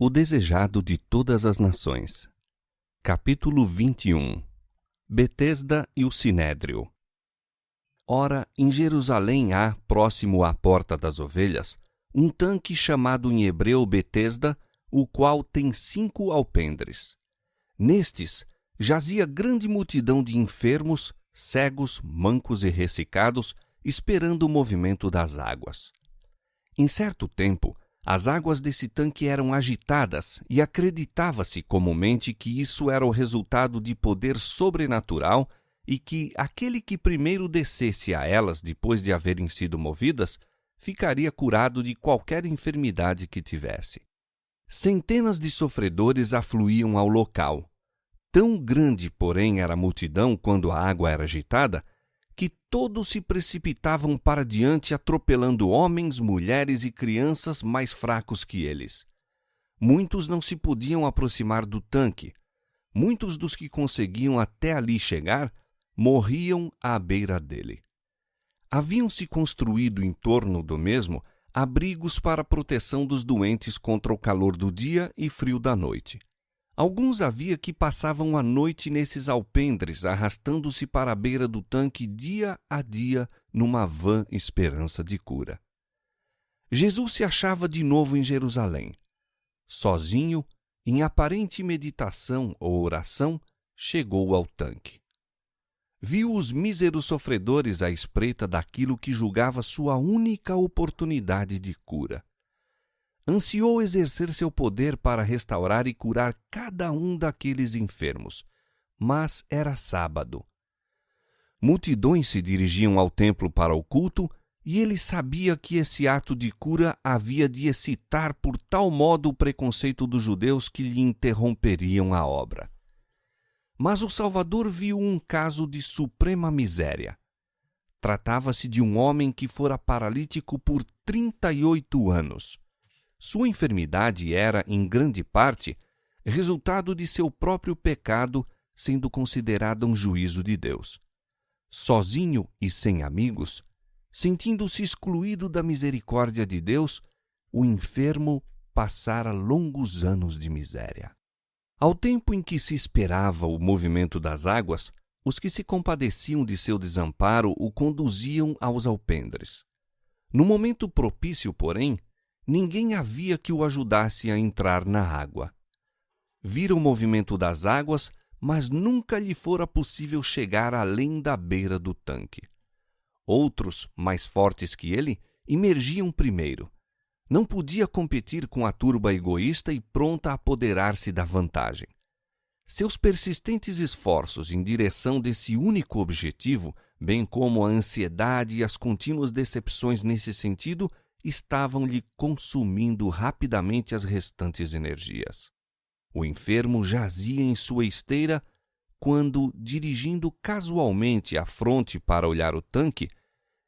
O desejado de todas as nações. Capítulo 21. Betesda e o Sinédrio. Ora, em Jerusalém há, próximo à Porta das Ovelhas, um tanque chamado em hebreu Betesda, o qual tem 5 alpendres. Nestes jazia grande multidão de enfermos, cegos, mancos e ressecados, esperando o movimento das águas. Em certo tempo, as águas desse tanque eram agitadas e acreditava-se comumente que isso era o resultado de poder sobrenatural e que aquele que primeiro descesse a elas depois de haverem sido movidas, ficaria curado de qualquer enfermidade que tivesse. Centenas de sofredores afluíam ao local. Tão grande, porém, era a multidão quando a água era agitada, que todos se precipitavam para diante, atropelando homens, mulheres e crianças mais fracos que eles. Muitos não se podiam aproximar do tanque. Muitos dos que conseguiam até ali chegar morriam à beira dele. Haviam-se construído em torno do mesmo abrigos para a proteção dos doentes contra o calor do dia e frio da noite. Alguns havia que passavam a noite nesses alpendres, arrastando-se para a beira do tanque dia a dia numa vã esperança de cura. Jesus se achava de novo em Jerusalém. Sozinho, em aparente meditação ou oração, chegou ao tanque. Viu os míseros sofredores à espreita daquilo que julgava sua única oportunidade de cura. Ansiou exercer seu poder para restaurar e curar cada um daqueles enfermos, mas era sábado. Multidões se dirigiam ao templo para o culto e ele sabia que esse ato de cura havia de excitar por tal modo o preconceito dos judeus que lhe interromperiam a obra. Mas o Salvador viu um caso de suprema miséria. Tratava-se de um homem que fora paralítico por 38 anos. Sua enfermidade era, em grande parte, resultado de seu próprio pecado, sendo considerada um juízo de Deus. Sozinho e sem amigos, sentindo-se excluído da misericórdia de Deus, o enfermo passara longos anos de miséria. Ao tempo em que se esperava o movimento das águas, os que se compadeciam de seu desamparo o conduziam aos alpendres. No momento propício, porém, ninguém havia que o ajudasse a entrar na água. Vira o movimento das águas, mas nunca lhe fora possível chegar além da beira do tanque. Outros, mais fortes que ele, emergiam primeiro. Não podia competir com a turba egoísta e pronta a apoderar-se da vantagem. Seus persistentes esforços em direção desse único objetivo, bem como a ansiedade e as contínuas decepções nesse sentido, estavam-lhe consumindo rapidamente as restantes energias. O enfermo jazia em sua esteira quando, dirigindo casualmente a fronte para olhar o tanque,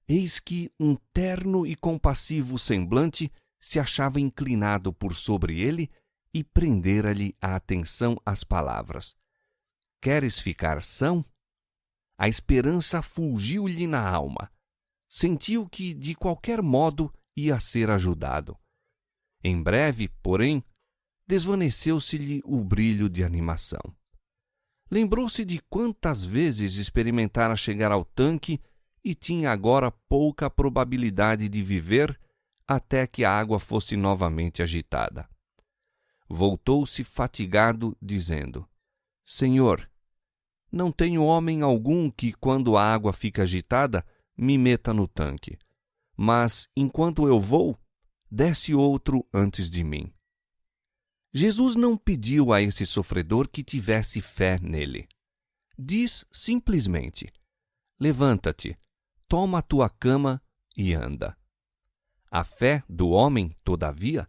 eis que um terno e compassivo semblante se achava inclinado por sobre ele e prendera-lhe a atenção as palavras: "Queres ficar são?" A esperança fulgiu-lhe na alma. Sentiu que, de qualquer modo, ia ser ajudado. Em breve, porém, desvaneceu-se-lhe o brilho de animação. Lembrou-se de quantas vezes experimentara chegar ao tanque e tinha agora pouca probabilidade de viver até que a água fosse novamente agitada. Voltou-se fatigado, dizendo: "Senhor, não tenho homem algum que, quando a água fica agitada, me meta no tanque. Mas, enquanto eu vou, desce outro antes de mim." Jesus não pediu a esse sofredor que tivesse fé nele. Diz simplesmente: "Levanta-te, toma a tua cama e anda." A fé do homem, todavia,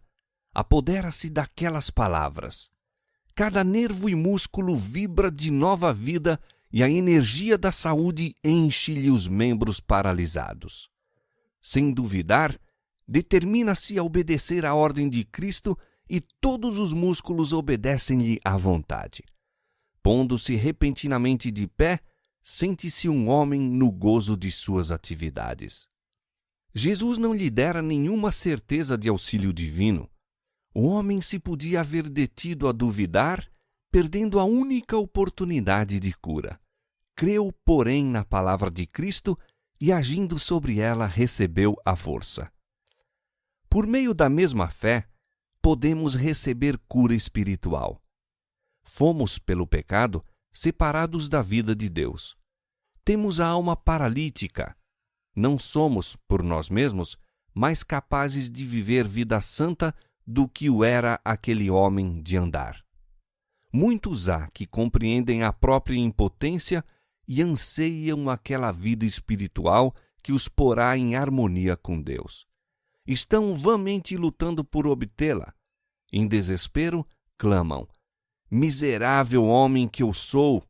apodera-se daquelas palavras. Cada nervo e músculo vibra de nova vida e a energia da saúde enche-lhe os membros paralisados. Sem duvidar, determina-se a obedecer à ordem de Cristo e todos os músculos obedecem-lhe à vontade. Pondo-se repentinamente de pé, sente-se um homem no gozo de suas atividades. Jesus não lhe dera nenhuma certeza de auxílio divino. O homem se podia haver detido a duvidar, perdendo a única oportunidade de cura. Creu, porém, na palavra de Cristo e, agindo sobre ela, recebeu a força. Por meio da mesma fé, podemos receber cura espiritual. Fomos, pelo pecado, separados da vida de Deus. Temos a alma paralítica. Não somos, por nós mesmos, mais capazes de viver vida santa do que o era aquele homem de andar. Muitos há que compreendem a própria impotência e anseiam aquela vida espiritual que os porá em harmonia com Deus. Estão vãmente lutando por obtê-la. Em desespero, clamam: miserável homem que eu sou,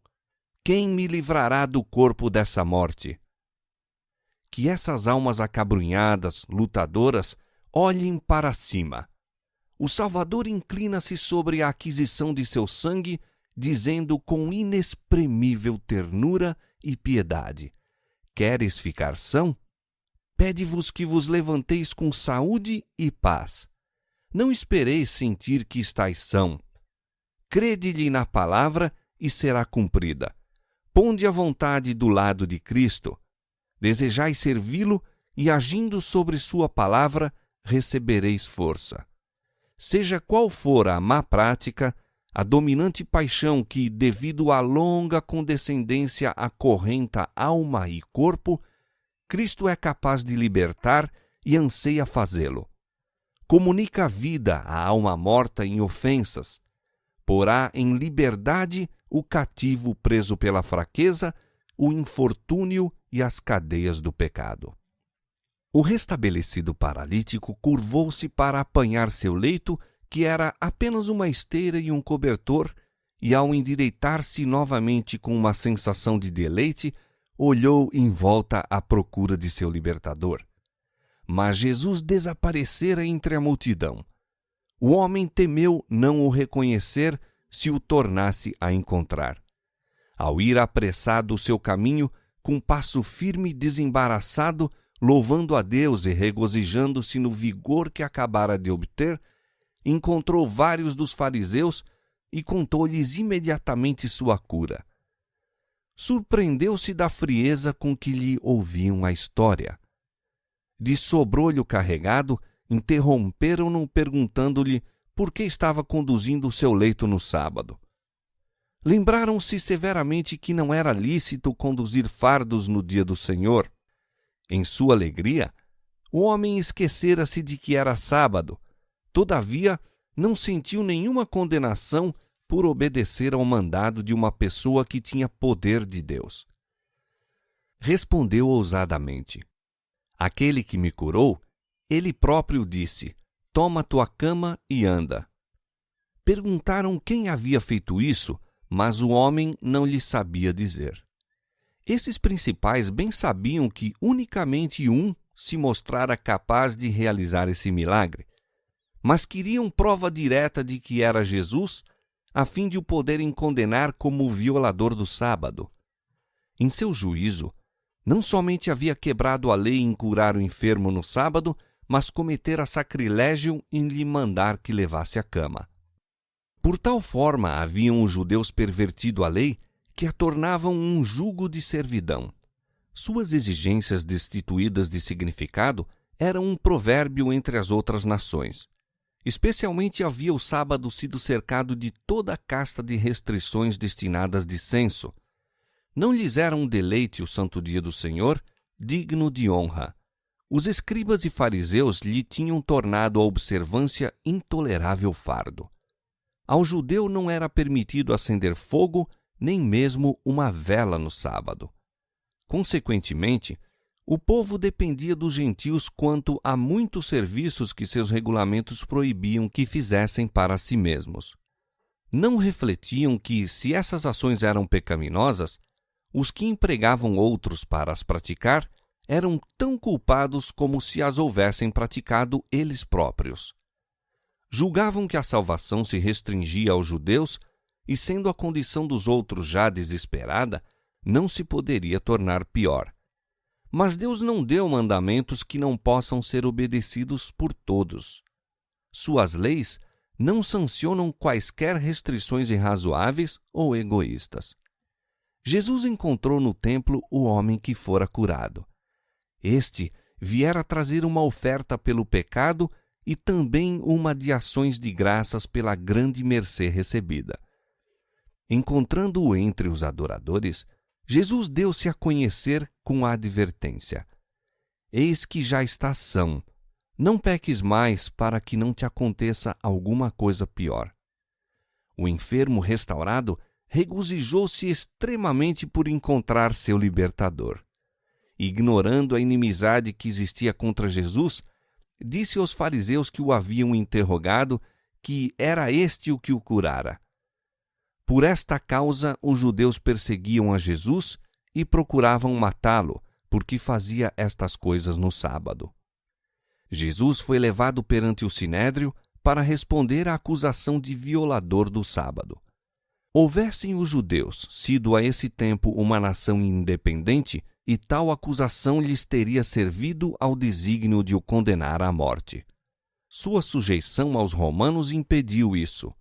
quem me livrará do corpo dessa morte? Que essas almas acabrunhadas, lutadoras, olhem para cima. O Salvador inclina-se sobre a aquisição de seu sangue, dizendo com inexprimível ternura e piedade: queres ficar são? Pede-vos que vos levanteis com saúde e paz. Não espereis sentir que estáis são. Crede-lhe na palavra e será cumprida. Ponde a vontade do lado de Cristo. Desejai servi-lo e, agindo sobre sua palavra, recebereis força. Seja qual for a má prática, a dominante paixão que, devido à longa condescendência, acorrenta alma e corpo, Cristo é capaz de libertar e anseia fazê-lo. Comunica vida à alma morta em ofensas, porá em liberdade o cativo preso pela fraqueza, o infortúnio e as cadeias do pecado. O restabelecido paralítico curvou-se para apanhar seu leito, que era apenas uma esteira e um cobertor, e ao endireitar-se novamente com uma sensação de deleite, olhou em volta à procura de seu libertador. Mas Jesus desaparecera entre a multidão. O homem temeu não o reconhecer se o tornasse a encontrar. Ao ir apressado o seu caminho, com passo firme e desembaraçado, louvando a Deus e regozijando-se no vigor que acabara de obter, encontrou vários dos fariseus e contou-lhes imediatamente sua cura. Surpreendeu-se da frieza com que lhe ouviam a história. De sobrolho carregado, interromperam-no perguntando-lhe por que estava conduzindo o seu leito no sábado. Lembraram-se severamente que não era lícito conduzir fardos no dia do Senhor. Em sua alegria, o homem esquecera-se de que era sábado. Todavia, não sentiu nenhuma condenação por obedecer ao mandado de uma pessoa que tinha poder de Deus. Respondeu ousadamente: aquele que me curou, ele próprio disse: toma tua cama e anda. Perguntaram quem havia feito isso, mas o homem não lhe sabia dizer. Esses principais bem sabiam que unicamente um se mostrara capaz de realizar esse milagre, mas queriam prova direta de que era Jesus, a fim de o poderem condenar como o violador do sábado. Em seu juízo, não somente havia quebrado a lei em curar o enfermo no sábado, mas cometera sacrilégio em lhe mandar que levasse a cama. Por tal forma haviam os judeus pervertido a lei que a tornavam um jugo de servidão. Suas exigências destituídas de significado eram um provérbio entre as outras nações. Especialmente havia o sábado sido cercado de toda a casta de restrições destinadas de censo. Não lhes era um deleite o santo dia do Senhor, digno de honra. Os escribas e fariseus lhe tinham tornado a observância intolerável fardo. Ao judeu não era permitido acender fogo, nem mesmo uma vela no sábado. Consequentemente, o povo dependia dos gentios quanto a muitos serviços que seus regulamentos proibiam que fizessem para si mesmos. Não refletiam que, se essas ações eram pecaminosas, os que empregavam outros para as praticar eram tão culpados como se as houvessem praticado eles próprios. Julgavam que a salvação se restringia aos judeus e, sendo a condição dos outros já desesperada, não se poderia tornar pior. Mas Deus não deu mandamentos que não possam ser obedecidos por todos. Suas leis não sancionam quaisquer restrições irrazoáveis ou egoístas. Jesus encontrou no templo o homem que fora curado. Este viera trazer uma oferta pelo pecado e também uma de ações de graças pela grande mercê recebida. Encontrando-o entre os adoradores, Jesus deu-se a conhecer com a advertência: Eis que já estás são, não peques mais para que não te aconteça alguma coisa pior. O enfermo restaurado regozijou-se extremamente por encontrar seu libertador. Ignorando a inimizade que existia contra Jesus, disse aos fariseus que o haviam interrogado que era este o que o curara. Por esta causa, os judeus perseguiam a Jesus e procuravam matá-lo, porque fazia estas coisas no sábado. Jesus foi levado perante o Sinédrio para responder à acusação de violador do sábado. Houvessem os judeus sido a esse tempo uma nação independente, e tal acusação lhes teria servido ao desígnio de o condenar à morte. Sua sujeição aos romanos impediu isso.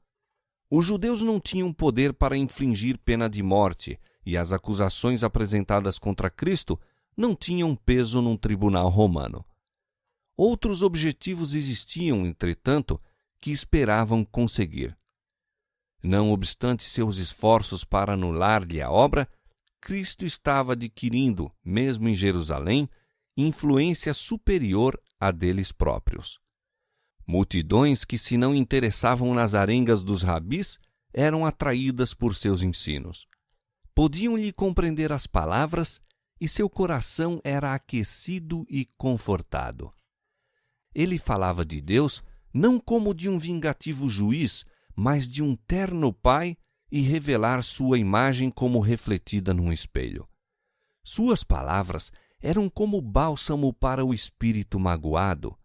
Os judeus não tinham poder para infligir pena de morte, e as acusações apresentadas contra Cristo não tinham peso num tribunal romano. Outros objetivos existiam, entretanto, que esperavam conseguir. Não obstante seus esforços para anular-lhe a obra, Cristo estava adquirindo, mesmo em Jerusalém, influência superior à deles próprios. Multidões que se não interessavam nas arengas dos rabis eram atraídas por seus ensinos. Podiam-lhe compreender as palavras e seu coração era aquecido e confortado. Ele falava de Deus não como de um vingativo juiz, mas de um terno Pai e revelar sua imagem como refletida num espelho. Suas palavras eram como bálsamo para o espírito magoado.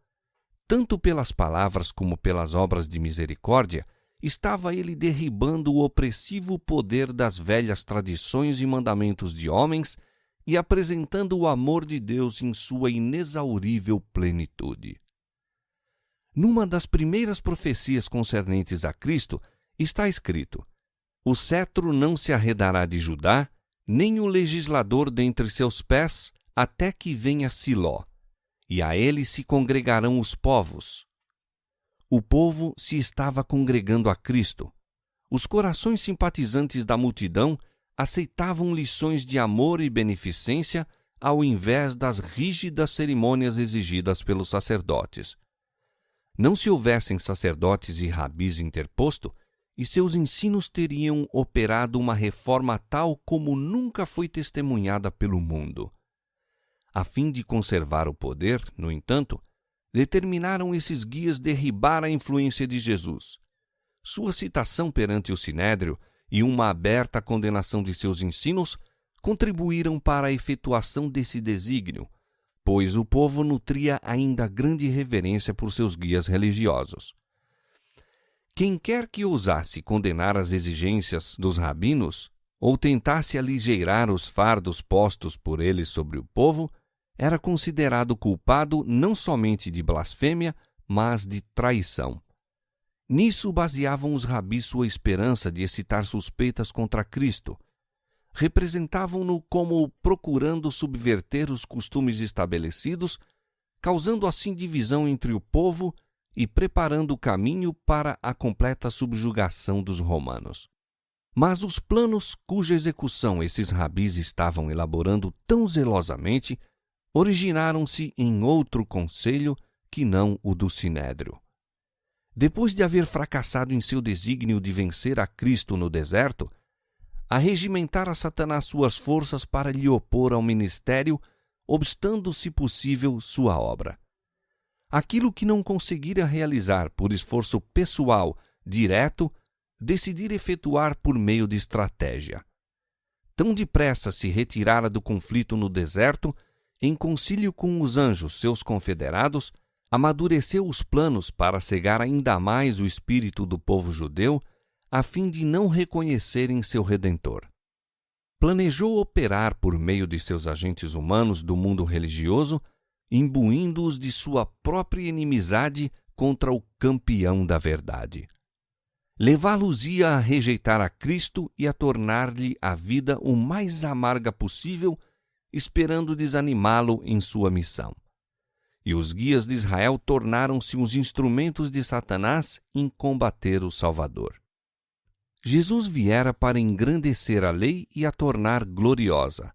Tanto pelas palavras como pelas obras de misericórdia, estava ele derribando o opressivo poder das velhas tradições e mandamentos de homens e apresentando o amor de Deus em sua inexaurível plenitude. Numa das primeiras profecias concernentes a Cristo, está escrito: O cetro não se arredará de Judá, nem o legislador dentre seus pés, até que venha Siló, e a ele se congregarão os povos. O povo se estava congregando a Cristo. Os corações simpatizantes da multidão aceitavam lições de amor e beneficência ao invés das rígidas cerimônias exigidas pelos sacerdotes. Não se houvessem sacerdotes e rabis interposto, e seus ensinos teriam operado uma reforma tal como nunca foi testemunhada pelo mundo. A fim de conservar o poder, no entanto, determinaram esses guias derribar a influência de Jesus. Sua citação perante o Sinédrio e uma aberta condenação de seus ensinos contribuíram para a efetuação desse desígnio, pois o povo nutria ainda grande reverência por seus guias religiosos. Quem quer que ousasse condenar as exigências dos rabinos, ou tentasse aligeirar os fardos postos por eles sobre o povo, era considerado culpado não somente de blasfêmia, mas de traição. Nisso baseavam os rabis sua esperança de excitar suspeitas contra Cristo. Representavam-no como procurando subverter os costumes estabelecidos, causando assim divisão entre o povo e preparando o caminho para a completa subjugação dos romanos. Mas os planos cuja execução esses rabis estavam elaborando tão zelosamente originaram-se em outro conselho que não o do Sinédrio. Depois de haver fracassado em seu desígnio de vencer a Cristo no deserto, arregimentara Satanás suas forças para lhe opor ao ministério, obstando, se possível, sua obra. Aquilo que não conseguira realizar por esforço pessoal direto, decidir efetuar por meio de estratégia. Tão depressa se retirara do conflito no deserto, em concílio com os anjos, seus confederados, amadureceu os planos para cegar ainda mais o espírito do povo judeu, a fim de não reconhecerem seu Redentor. Planejou operar por meio de seus agentes humanos do mundo religioso, imbuindo-os de sua própria inimizade contra o campeão da verdade. levá-los-ia a rejeitar a Cristo e a tornar-lhe a vida o mais amarga possível, esperando desanimá-lo em sua missão. E os guias de Israel tornaram-se os instrumentos de Satanás em combater o Salvador. Jesus viera para engrandecer a lei e a tornar gloriosa.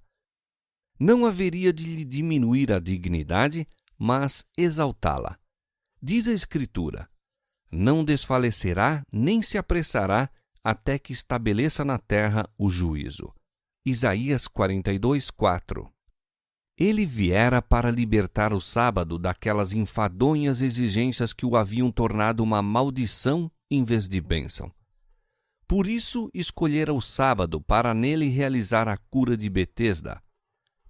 Não haveria de lhe diminuir a dignidade, mas exaltá-la. Diz a Escritura: não desfalecerá nem se apressará até que estabeleça na terra o juízo. Isaías 42:4. Ele viera para libertar o sábado daquelas enfadonhas exigências que o haviam tornado uma maldição em vez de bênção. Por isso escolhera o sábado para nele realizar a cura de Betesda.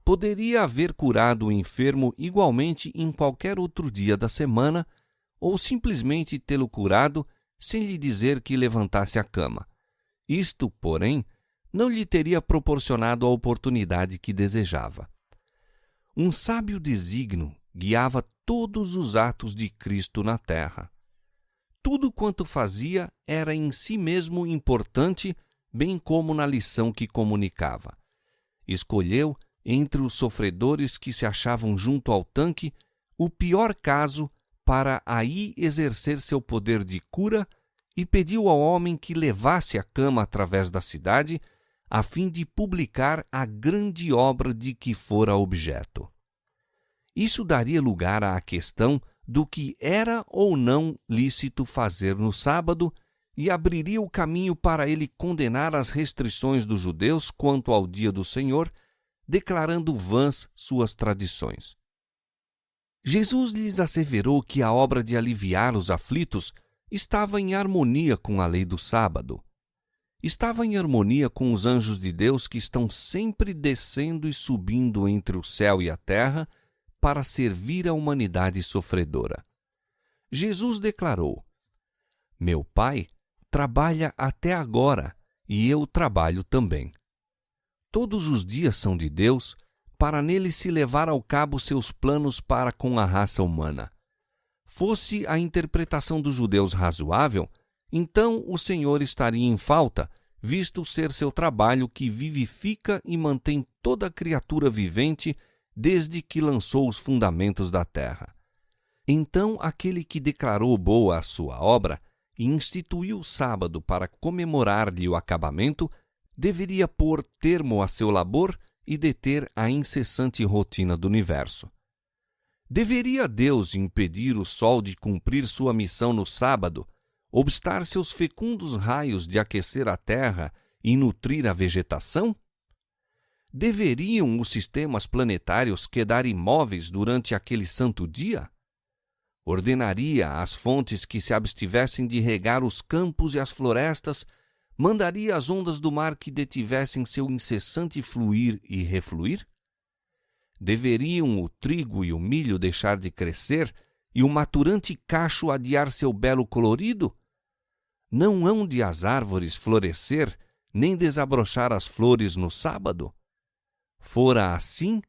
Poderia haver curado o enfermo igualmente em qualquer outro dia da semana, ou simplesmente tê-lo curado sem lhe dizer que levantasse a cama. Isto, porém, não lhe teria proporcionado a oportunidade que desejava. Um sábio desígnio guiava todos os atos de Cristo na terra. Tudo quanto fazia era em si mesmo importante, bem como na lição que comunicava. Escolheu, entre os sofredores que se achavam junto ao tanque, o pior caso para aí exercer seu poder de cura e pediu ao homem que levasse a cama através da cidade, a fim de publicar a grande obra de que fora objeto. Isso daria lugar à questão do que era ou não lícito fazer no sábado e abriria o caminho para ele condenar as restrições dos judeus quanto ao dia do Senhor, declarando vãs suas tradições. Jesus lhes asseverou que a obra de aliviar os aflitos estava em harmonia com a lei do sábado. Estava em harmonia com os anjos de Deus que estão sempre descendo e subindo entre o céu e a terra para servir a humanidade sofredora. Jesus declarou: meu Pai trabalha até agora e eu trabalho também. Todos os dias são de Deus, para nele se levar ao cabo seus planos para com a raça humana. Fosse a interpretação dos judeus razoável, então o Senhor estaria em falta, visto ser seu trabalho que vivifica e mantém toda criatura vivente desde que lançou os fundamentos da terra. Então aquele que declarou boa a sua obra e instituiu o sábado para comemorar-lhe o acabamento, deveria pôr termo a seu labor e deter a incessante rotina do universo. Deveria Deus impedir o sol de cumprir sua missão no sábado, obstar seus fecundos raios de aquecer a terra e nutrir a vegetação? Deveriam os sistemas planetários quedar imóveis durante aquele santo dia? Ordenaria às fontes que se abstivessem de regar os campos e as florestas, mandaria as ondas do mar que detivessem seu incessante fluir e refluir? Deveriam o trigo e o milho deixar de crescer e o maturante cacho adiar seu belo colorido? Não hão de as árvores florescer, nem desabrochar as flores no sábado? Fora assim,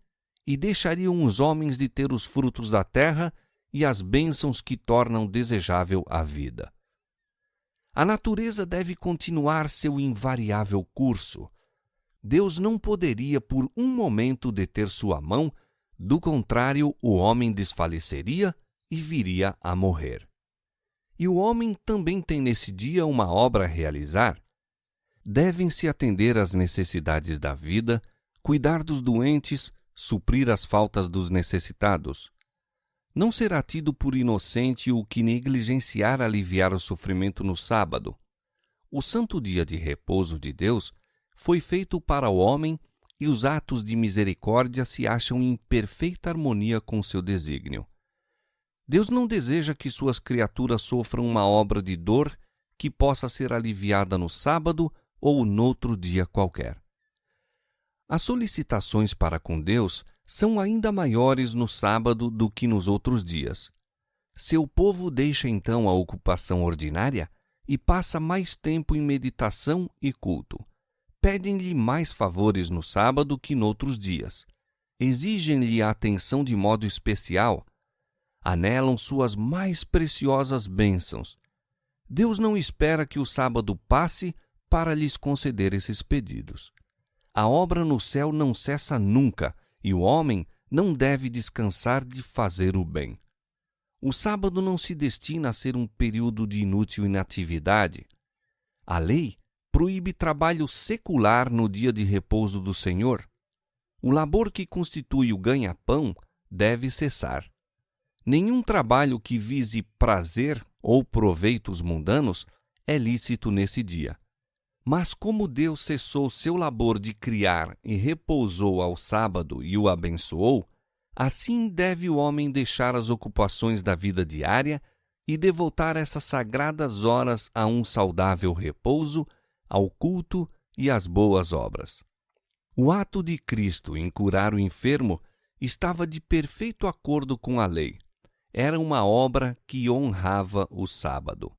e deixariam os homens de ter os frutos da terra e as bênçãos que tornam desejável a vida. A natureza deve continuar seu invariável curso. Deus não poderia por um momento deter sua mão, do contrário, o homem desfaleceria e viria a morrer. E o homem também tem nesse dia uma obra a realizar. Devem-se atender às necessidades da vida, cuidar dos doentes, suprir as faltas dos necessitados. Não será tido por inocente o que negligenciar aliviar o sofrimento no sábado. O santo dia de repouso de Deus foi feito para o homem e os atos de misericórdia se acham em perfeita harmonia com seu desígnio. Deus não deseja que suas criaturas sofram uma obra de dor que possa ser aliviada no sábado ou noutro dia qualquer. As solicitações para com Deus são ainda maiores no sábado do que nos outros dias. Seu povo deixa então a ocupação ordinária e passa mais tempo em meditação e culto. Pedem-lhe mais favores no sábado que noutros dias. Exigem-lhe a atenção de modo especial. Anelam suas mais preciosas bênçãos. Deus não espera que o sábado passe para lhes conceder esses pedidos. A obra no céu não cessa nunca e o homem não deve descansar de fazer o bem. O sábado não se destina a ser um período de inútil inatividade. A lei proíbe trabalho secular no dia de repouso do Senhor. O labor que constitui o ganha-pão deve cessar. Nenhum trabalho que vise prazer ou proveitos mundanos é lícito nesse dia. Mas como Deus cessou seu labor de criar e repousou ao sábado e o abençoou, assim deve o homem deixar as ocupações da vida diária e devotar essas sagradas horas a um saudável repouso, ao culto e às boas obras. O ato de Cristo em curar o enfermo estava de perfeito acordo com a lei. Era uma obra que honrava o sábado.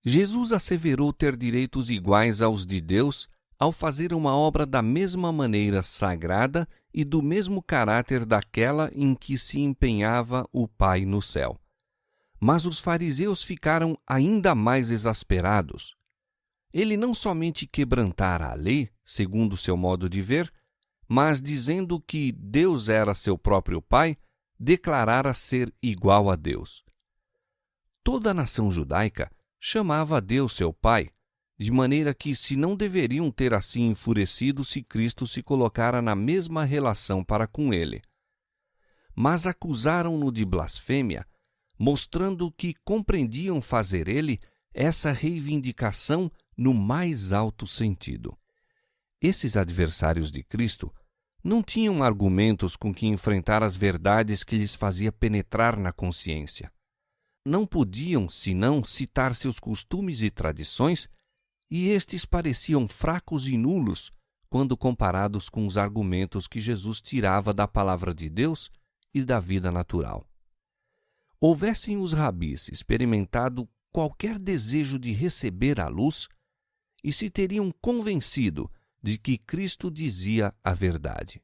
Jesus asseverou ter direitos iguais aos de Deus ao fazer uma obra da mesma maneira sagrada e do mesmo caráter daquela em que se empenhava o Pai no céu. Mas os fariseus ficaram ainda mais exasperados. Ele não somente quebrantara a lei, segundo seu modo de ver, mas dizendo que Deus era seu próprio Pai, declarara ser igual a Deus. Toda a nação judaica chamava a Deus seu Pai, de maneira que se não deveriam ter assim enfurecido se Cristo se colocara na mesma relação para com ele. Mas acusaram-no de blasfêmia, mostrando que compreendiam fazer ele essa reivindicação no mais alto sentido. Esses adversários de Cristo não tinham argumentos com que enfrentar as verdades que lhes fazia penetrar na consciência. Não podiam, senão, citar seus costumes e tradições, e estes pareciam fracos e nulos quando comparados com os argumentos que Jesus tirava da palavra de Deus e da vida natural. Houvessem os rabis experimentado qualquer desejo de receber a luz, e se teriam convencido de que Cristo dizia a verdade.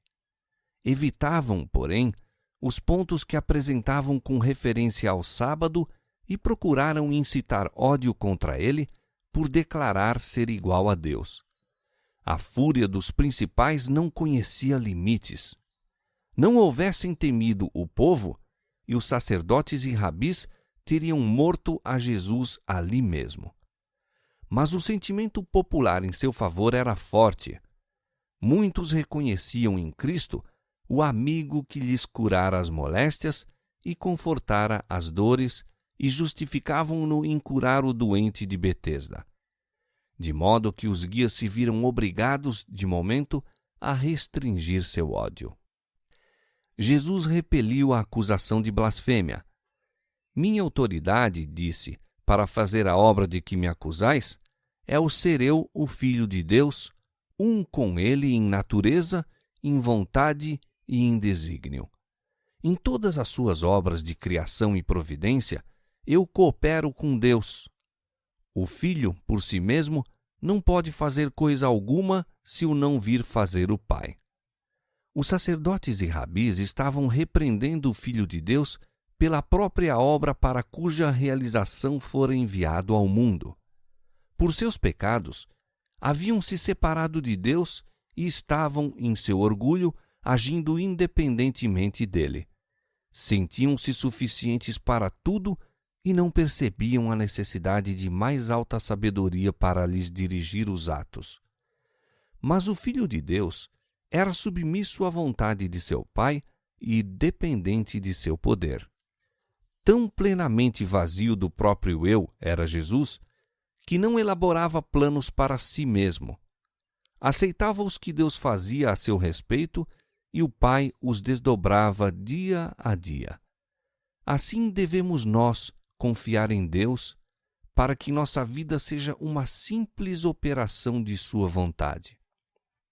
Evitavam, porém, os pontos que apresentavam com referência ao sábado e procuraram incitar ódio contra ele por declarar ser igual a Deus. A fúria dos principais não conhecia limites. Não houvessem temido o povo, e os sacerdotes e rabis teriam morto a Jesus ali mesmo. Mas o sentimento popular em seu favor era forte. Muitos reconheciam em Cristo o amigo que lhes curara as moléstias e confortara as dores, e justificavam-no em curar o doente de Betesda. De modo que os guias se viram obrigados, de momento, a restringir seu ódio. Jesus repeliu a acusação de blasfêmia. Minha autoridade, disse, para fazer a obra de que me acusais, é o ser eu, o Filho de Deus, um com ele em natureza, em vontade e em desígnio. Em todas as suas obras de criação e providência, eu coopero com Deus. O Filho, por si mesmo, não pode fazer coisa alguma se o não vir fazer o Pai. Os sacerdotes e rabis estavam repreendendo o Filho de Deus pela própria obra para cuja realização fora enviado ao mundo. Por seus pecados, haviam se separado de Deus e estavam, em seu orgulho, agindo independentemente dele. Sentiam-se suficientes para tudo e não percebiam a necessidade de mais alta sabedoria para lhes dirigir os atos. Mas o Filho de Deus era submisso à vontade de seu Pai e dependente de seu poder. Tão plenamente vazio do próprio eu era Jesus, que não elaborava planos para si mesmo. Aceitava os que Deus fazia a seu respeito e o Pai os desdobrava dia a dia. Assim devemos nós confiar em Deus para que nossa vida seja uma simples operação de sua vontade.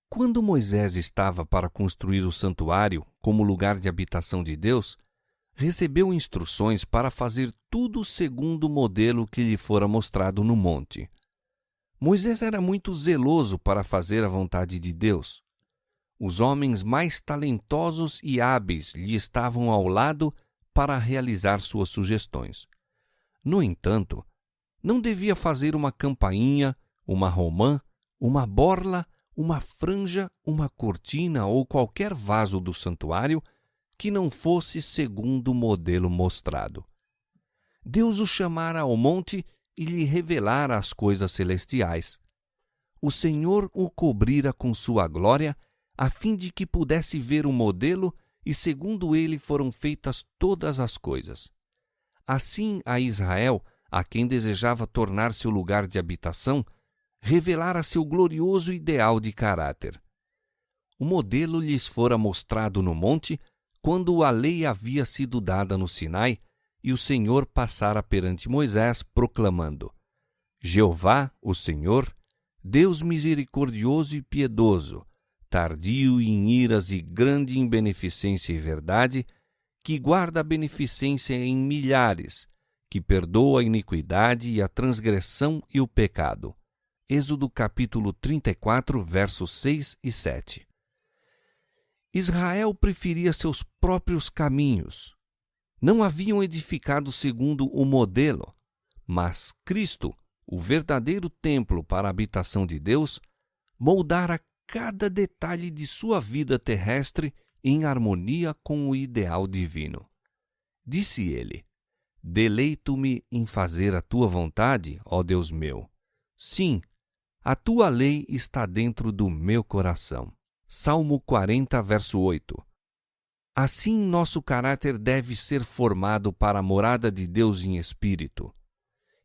Quando Moisés estava para construir o santuário como lugar de habitação de Deus, recebeu instruções para fazer tudo segundo o modelo que lhe fora mostrado no monte. Moisés era muito zeloso para fazer a vontade de Deus. Os homens mais talentosos e hábeis lhe estavam ao lado para realizar suas sugestões. No entanto, não devia fazer uma campainha, uma romã, uma borla, uma franja, uma cortina ou qualquer vaso do santuário que não fosse segundo o modelo mostrado. Deus o chamara ao monte e lhe revelara as coisas celestiais. O Senhor o cobrira com sua glória, a fim de que pudesse ver o modelo, e segundo ele foram feitas todas as coisas. Assim a Israel, a quem desejava tornar seu lugar de habitação, revelara seu glorioso ideal de caráter. O modelo lhes fora mostrado no monte, quando a lei havia sido dada no Sinai, e o Senhor passara perante Moisés, proclamando: Jeová, o Senhor, Deus misericordioso e piedoso, tardio em iras e grande em beneficência e verdade, que guarda a beneficência em milhares, que perdoa a iniquidade e a transgressão e o pecado. Êxodo capítulo 34, versos 6 e 7. Israel preferia seus próprios caminhos. Não haviam edificado segundo o modelo, mas Cristo, o verdadeiro templo para a habitação de Deus, moldara cada detalhe de sua vida terrestre em harmonia com o ideal divino. Disse ele: Deleito-me em fazer a tua vontade, ó Deus meu. Sim, a tua lei está dentro do meu coração. Salmo 40, verso 8. Assim, nosso caráter deve ser formado para a morada de Deus em espírito.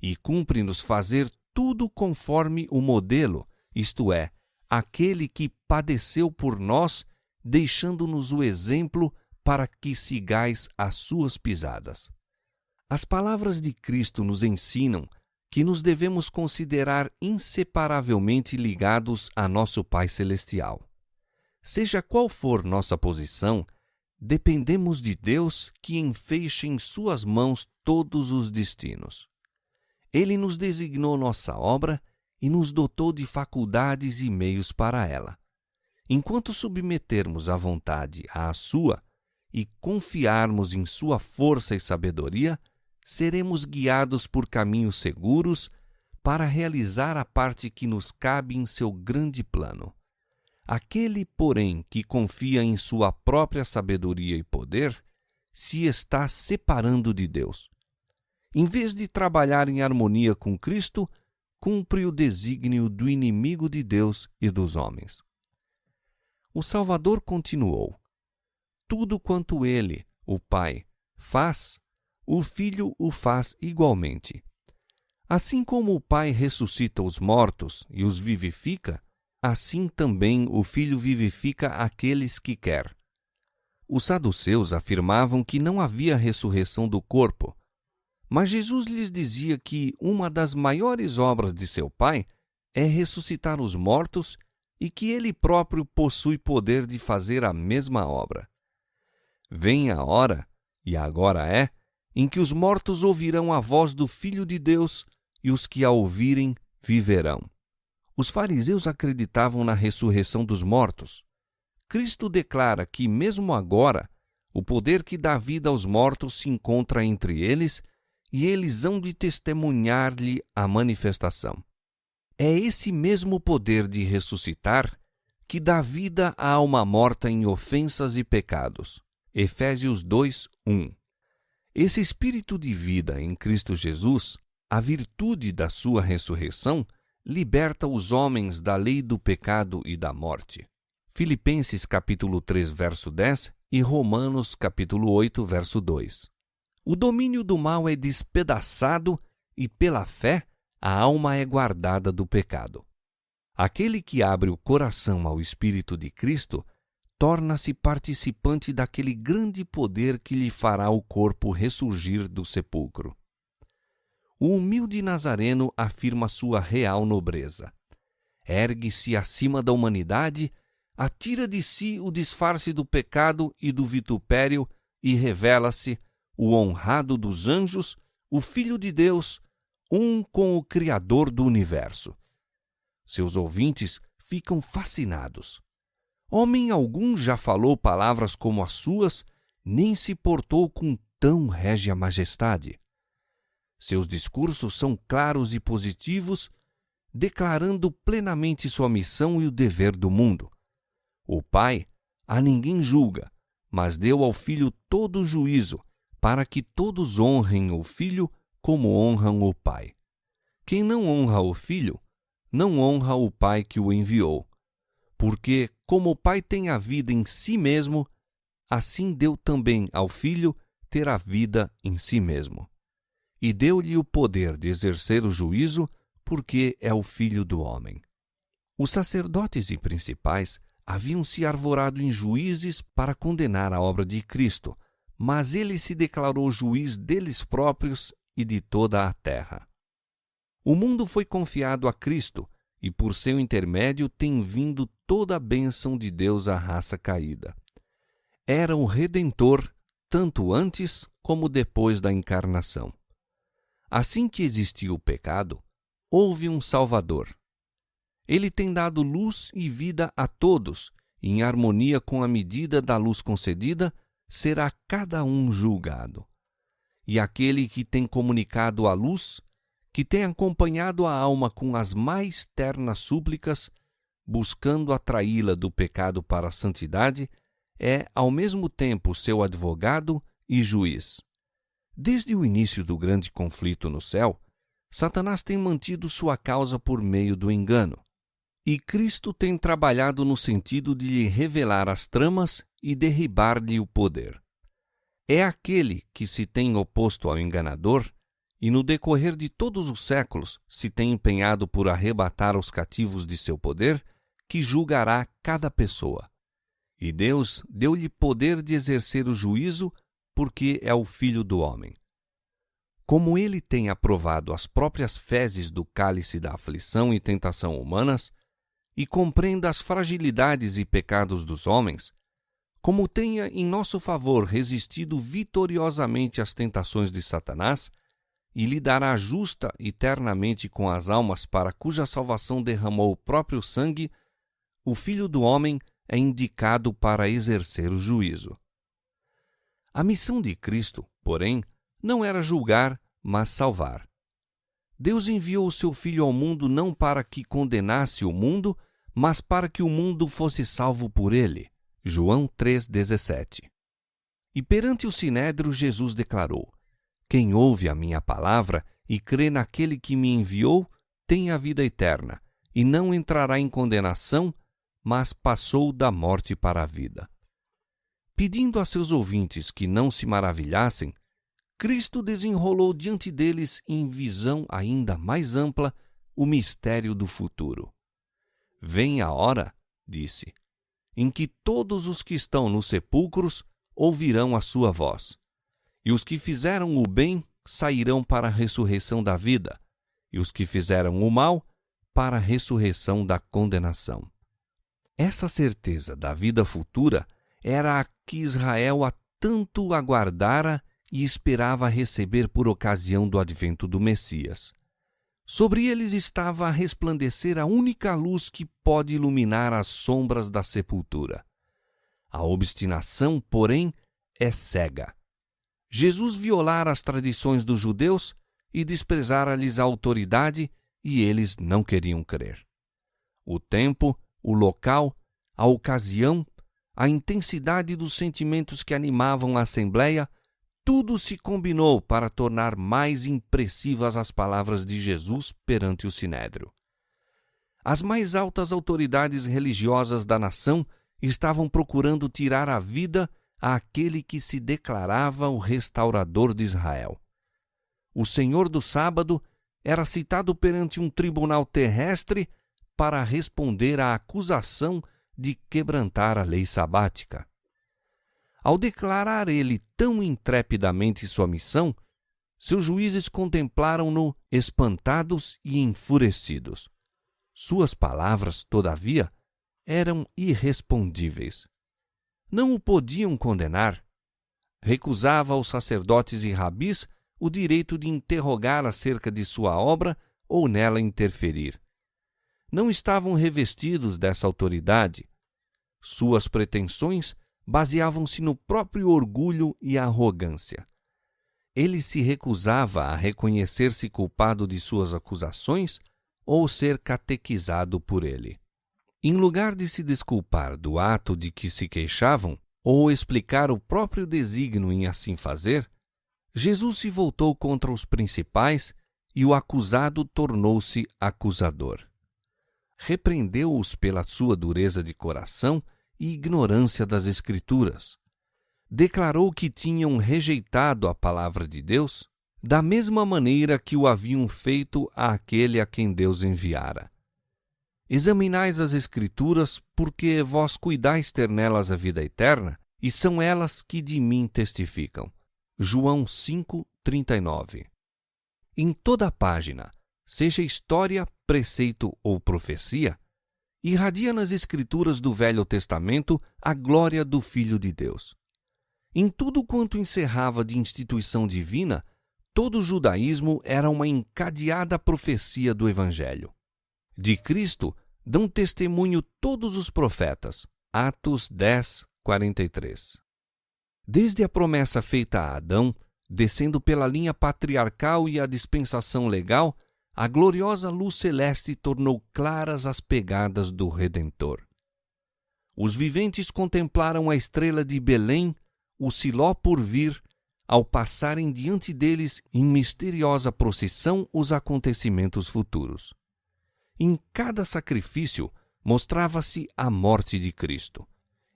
E cumpre-nos fazer tudo conforme o modelo, isto é, aquele que padeceu por nós, deixando-nos o exemplo para que sigais as suas pisadas. As palavras de Cristo nos ensinam que nos devemos considerar inseparavelmente ligados a nosso Pai Celestial. Seja qual for nossa posição, dependemos de Deus que enfeixe em suas mãos todos os destinos. Ele nos designou nossa obra e nos dotou de faculdades e meios para ela. Enquanto submetermos a vontade à sua e confiarmos em sua força e sabedoria, seremos guiados por caminhos seguros para realizar a parte que nos cabe em seu grande plano. Aquele, porém, que confia em sua própria sabedoria e poder, se está separando de Deus. Em vez de trabalhar em harmonia com Cristo, cumpre o desígnio do inimigo de Deus e dos homens. O Salvador continuou: Tudo quanto ele, o Pai, faz, o Filho o faz igualmente. Assim como o Pai ressuscita os mortos e os vivifica, assim também o Filho vivifica aqueles que quer. Os saduceus afirmavam que não havia ressurreição do corpo, mas Jesus lhes dizia que uma das maiores obras de seu Pai é ressuscitar os mortos e que ele próprio possui poder de fazer a mesma obra. Vem a hora, e agora é, em que os mortos ouvirão a voz do Filho de Deus e os que a ouvirem viverão. Os fariseus acreditavam na ressurreição dos mortos. Cristo declara que, mesmo agora, o poder que dá vida aos mortos se encontra entre eles e eles hão de testemunhar-lhe a manifestação. É esse mesmo poder de ressuscitar que dá vida à alma morta em ofensas e pecados. Efésios 2, 1. Esse espírito de vida em Cristo Jesus, a virtude da sua ressurreição, liberta os homens da lei do pecado e da morte. Filipenses capítulo 3, verso 10 e Romanos capítulo 8, verso 2. O domínio do mal é despedaçado e, pela fé, a alma é guardada do pecado. Aquele que abre o coração ao Espírito de Cristo torna-se participante daquele grande poder que lhe fará o corpo ressurgir do sepulcro. O humilde Nazareno afirma sua real nobreza. Ergue-se acima da humanidade, atira de si o disfarce do pecado e do vitupério e revela-se o honrado dos anjos, o Filho de Deus, um com o Criador do universo. Seus ouvintes ficam fascinados. Homem algum já falou palavras como as suas, nem se portou com tão régia majestade. Seus discursos são claros e positivos, declarando plenamente sua missão e o dever do mundo. O Pai a ninguém julga, mas deu ao Filho todo o juízo, para que todos honrem o Filho como honram o Pai. Quem não honra o Filho, não honra o Pai que o enviou. Porque, como o Pai tem a vida em si mesmo, assim deu também ao Filho ter a vida em si mesmo. E deu-lhe o poder de exercer o juízo, porque é o Filho do homem. Os sacerdotes e principais haviam se arvorado em juízes para condenar a obra de Cristo, mas ele se declarou juiz deles próprios e de toda a terra. O mundo foi confiado a Cristo, e por seu intermédio tem vindo toda a bênção de Deus à raça caída. Era o Redentor, tanto antes como depois da encarnação. Assim que existiu o pecado, houve um Salvador. Ele tem dado luz e vida a todos, e em harmonia com a medida da luz concedida, será cada um julgado. E aquele que tem comunicado a luz, que tem acompanhado a alma com as mais ternas súplicas, buscando atraí-la do pecado para a santidade, é, ao mesmo tempo, seu advogado e juiz. Desde o início do grande conflito no céu, Satanás tem mantido sua causa por meio do engano, e Cristo tem trabalhado no sentido de lhe revelar as tramas e derribar-lhe o poder. É aquele que se tem oposto ao enganador e no decorrer de todos os séculos se tem empenhado por arrebatar os cativos de seu poder, que julgará cada pessoa. E Deus deu-lhe poder de exercer o juízo, porque é o Filho do homem. Como ele tem aprovado as próprias fezes do cálice da aflição e tentação humanas, e compreenda as fragilidades e pecados dos homens, como tenha em nosso favor resistido vitoriosamente às tentações de Satanás, e lidará justa e eternamente com as almas para cuja salvação derramou o próprio sangue, o Filho do homem é indicado para exercer o juízo. A missão de Cristo, porém, não era julgar, mas salvar. Deus enviou o seu Filho ao mundo não para que condenasse o mundo, mas para que o mundo fosse salvo por ele. João 3,17. E perante o Sinédrio Jesus declarou: Quem ouve a minha palavra e crê naquele que me enviou, tem a vida eterna, e não entrará em condenação, mas passou da morte para a vida. Pedindo a seus ouvintes que não se maravilhassem, Cristo desenrolou diante deles em visão ainda mais ampla o mistério do futuro. Vem a hora, disse, em que todos os que estão nos sepulcros ouvirão a sua voz. E os que fizeram o bem sairão para a ressurreição da vida, e os que fizeram o mal para a ressurreição da condenação. Essa certeza da vida futura era a que Israel há tanto aguardara e esperava receber por ocasião do advento do Messias. Sobre eles estava a resplandecer a única luz que pode iluminar as sombras da sepultura. A obstinação, porém, é cega. Jesus violara as tradições dos judeus e desprezara-lhes a autoridade, e eles não queriam crer. O tempo, o local, a ocasião, a intensidade dos sentimentos que animavam a assembleia, tudo se combinou para tornar mais impressivas as palavras de Jesus perante o Sinédrio. As mais altas autoridades religiosas da nação estavam procurando tirar a vida àquele que se declarava o restaurador de Israel. O Senhor do sábado era citado perante um tribunal terrestre para responder à acusação de quebrantar a lei sabática. Ao declarar ele tão intrepidamente sua missão, seus juízes contemplaram-no espantados e enfurecidos. Suas palavras, todavia, eram irrespondíveis. Não o podiam condenar. Recusava aos sacerdotes e rabis o direito de interrogar acerca de sua obra ou nela interferir. Não estavam revestidos dessa autoridade. Suas pretensões baseavam-se no próprio orgulho e arrogância. ele se recusava a reconhecer-se culpado de suas acusações ou ser catequizado por ele. Em lugar de se desculpar do ato de que se queixavam ou explicar o próprio desígnio em assim fazer, Jesus se voltou contra os principais e o acusado tornou-se acusador. Repreendeu-os pela sua dureza de coração e ignorância das Escrituras. Declarou que tinham rejeitado a palavra de Deus, da mesma maneira que o haviam feito àquele a quem Deus enviara. Examinais as Escrituras, porque vós cuidais ter nelas a vida eterna, e são elas que de mim testificam. João 5:39. Em toda a página, seja história, preceito ou profecia, irradia nas Escrituras do Velho Testamento a glória do Filho de Deus. Em tudo quanto encerrava de instituição divina, todo o judaísmo era uma encadeada profecia do Evangelho. De Cristo dão testemunho todos os profetas. Atos 10:43. Desde a promessa feita a Adão, descendo pela linha patriarcal e a dispensação legal, a gloriosa luz celeste tornou claras as pegadas do Redentor. Os viventes contemplaram a estrela de Belém, o Siló por vir, ao passarem diante deles em misteriosa procissão os acontecimentos futuros. Em cada sacrifício mostrava-se a morte de Cristo.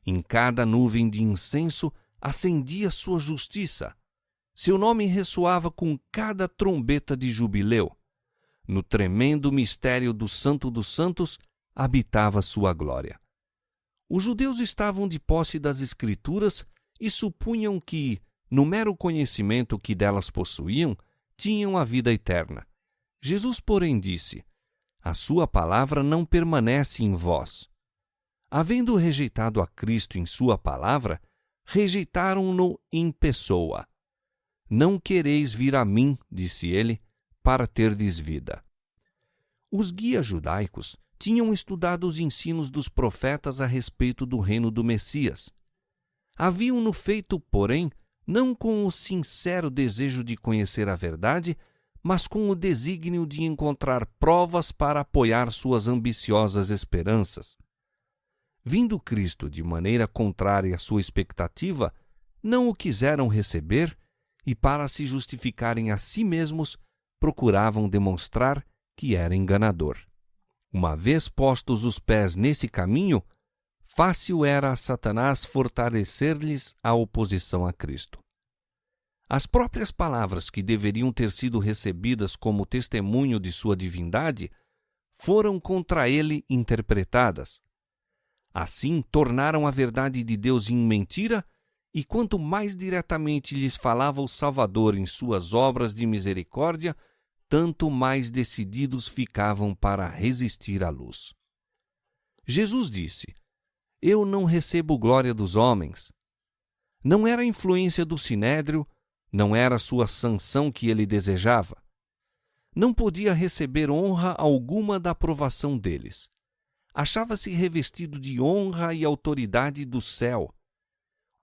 Em cada nuvem de incenso acendia sua justiça. Seu nome ressoava com cada trombeta de jubileu. No tremendo mistério do Santo dos Santos habitava sua glória. Os judeus estavam de posse das Escrituras e supunham que, no mero conhecimento que delas possuíam, tinham a vida eterna. Jesus, porém, disse: a sua palavra não permanece em vós. Havendo rejeitado a Cristo em sua palavra, rejeitaram-no em pessoa. Não quereis vir a mim, disse ele, para terdes vida. Os guias judaicos tinham estudado os ensinos dos profetas a respeito do reino do Messias. Haviam-no feito, porém, não com o sincero desejo de conhecer a verdade, mas com o desígnio de encontrar provas para apoiar suas ambiciosas esperanças. Vindo Cristo de maneira contrária à sua expectativa, não o quiseram receber e, para se justificarem a si mesmos, procuravam demonstrar que era enganador. Uma vez postos os pés nesse caminho, fácil era a Satanás fortalecer-lhes a oposição a Cristo. As próprias palavras que deveriam ter sido recebidas como testemunho de sua divindade foram contra ele interpretadas. Assim, tornaram a verdade de Deus em mentira, e quanto mais diretamente lhes falava o Salvador em suas obras de misericórdia, tanto mais decididos ficavam para resistir à luz. Jesus disse: eu não recebo glória dos homens. Não era a influência do Sinédrio, não era a sua sanção que ele desejava. Não podia receber honra alguma da aprovação deles. Achava-se revestido de honra e autoridade do céu.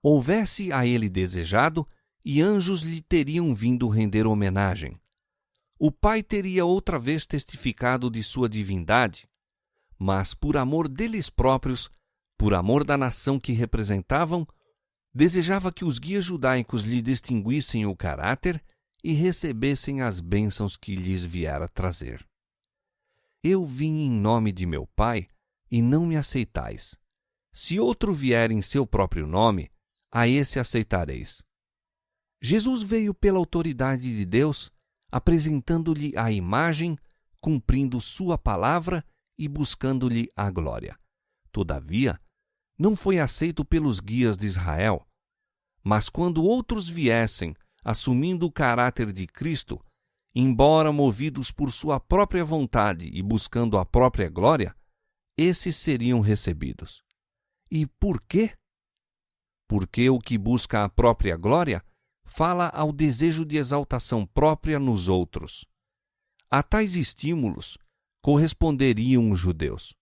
Houvesse a ele desejado, e anjos lhe teriam vindo render homenagem. O Pai teria outra vez testificado de sua divindade, mas por amor deles próprios, por amor da nação que representavam, desejava que os guias judaicos lhe distinguissem o caráter e recebessem as bênçãos que lhes viera trazer. Eu vim em nome de meu Pai, e não me aceitais. Se outro vier em seu próprio nome, a esse aceitareis. Jesus veio pela autoridade de Deus, apresentando-lhe a imagem, cumprindo sua palavra e buscando-lhe a glória. Todavia, não foi aceito pelos guias de Israel. Mas quando outros viessem, assumindo o caráter de Cristo, embora movidos por sua própria vontade e buscando a própria glória, esses seriam recebidos. E por quê? Porque o que busca a própria glória fala ao desejo de exaltação própria nos outros. A tais estímulos corresponderiam os judeus.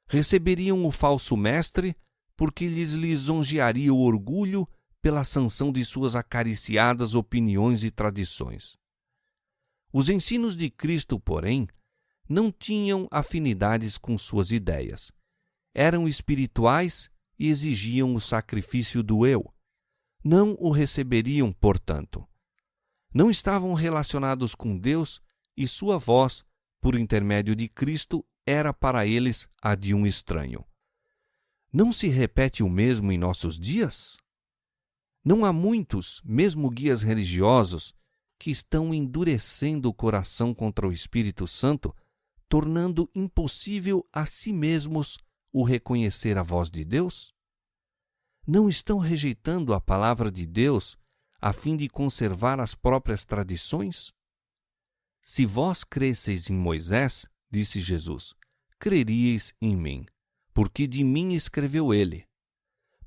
Receberiam o falso mestre porque lhes lisonjearia o orgulho pela sanção de suas acariciadas opiniões e tradições. Os ensinos de Cristo, porém, não tinham afinidades com suas ideias. Eram espirituais e exigiam o sacrifício do eu. Não o receberiam, portanto. Não estavam relacionados com Deus e sua voz, por intermédio de Cristo, era para eles a de um estranho. Não se repete o mesmo em nossos dias? Não há muitos, mesmo guias religiosos, que estão endurecendo o coração contra o Espírito Santo, tornando impossível a si mesmos o reconhecer a voz de Deus? Não estão rejeitando a palavra de Deus a fim de conservar as próprias tradições? Se vós cresceis em Moisés, disse Jesus, creríeis em mim, porque de mim escreveu ele.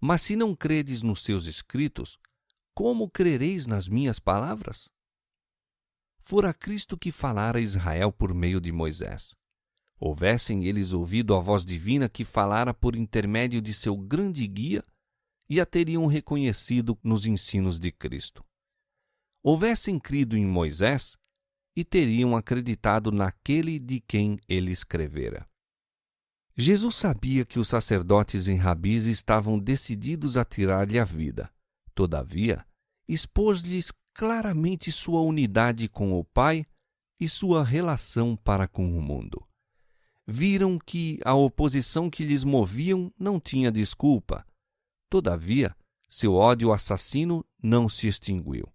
Mas se não credes nos seus escritos, como crereis nas minhas palavras? Fora Cristo que falara a Israel por meio de Moisés. Houvessem eles ouvido a voz divina que falara por intermédio de seu grande guia, e a teriam reconhecido nos ensinos de Cristo. Houvessem crido em Moisés, e teriam acreditado naquele de quem ele escrevera. Jesus sabia que os sacerdotes e rabis estavam decididos a tirar-lhe a vida. Todavia, expôs-lhes claramente sua unidade com o Pai e sua relação para com o mundo. Viram que a oposição que lhes moviam não tinha desculpa. Todavia, seu ódio assassino não se extinguiu.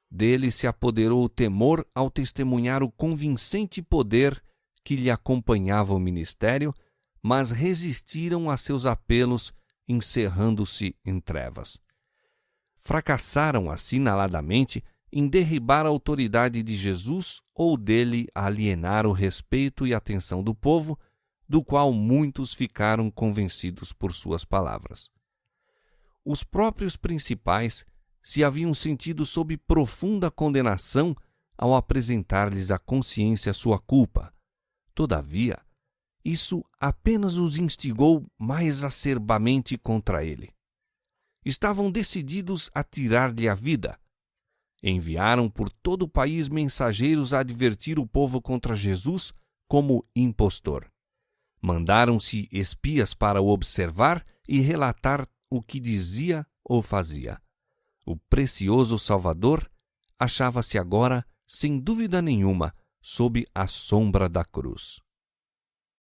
Dele se apoderou o temor ao testemunhar o convincente poder que lhe acompanhava o ministério, mas resistiram a seus apelos, encerrando-se em trevas. Fracassaram assinaladamente em derribar a autoridade de Jesus ou dele alienar o respeito e atenção do povo, do qual muitos ficaram convencidos por suas palavras. Os próprios principais se haviam sentido sob profunda condenação ao apresentar-lhes à consciência sua culpa. Todavia, isso apenas os instigou mais acerbamente contra ele. Estavam decididos a tirar-lhe a vida. Enviaram por todo o país mensageiros a advertir o povo contra Jesus como impostor. Mandaram-se espias para o observar e relatar o que dizia ou fazia. O precioso Salvador achava-se agora, sem dúvida nenhuma, sob a sombra da cruz.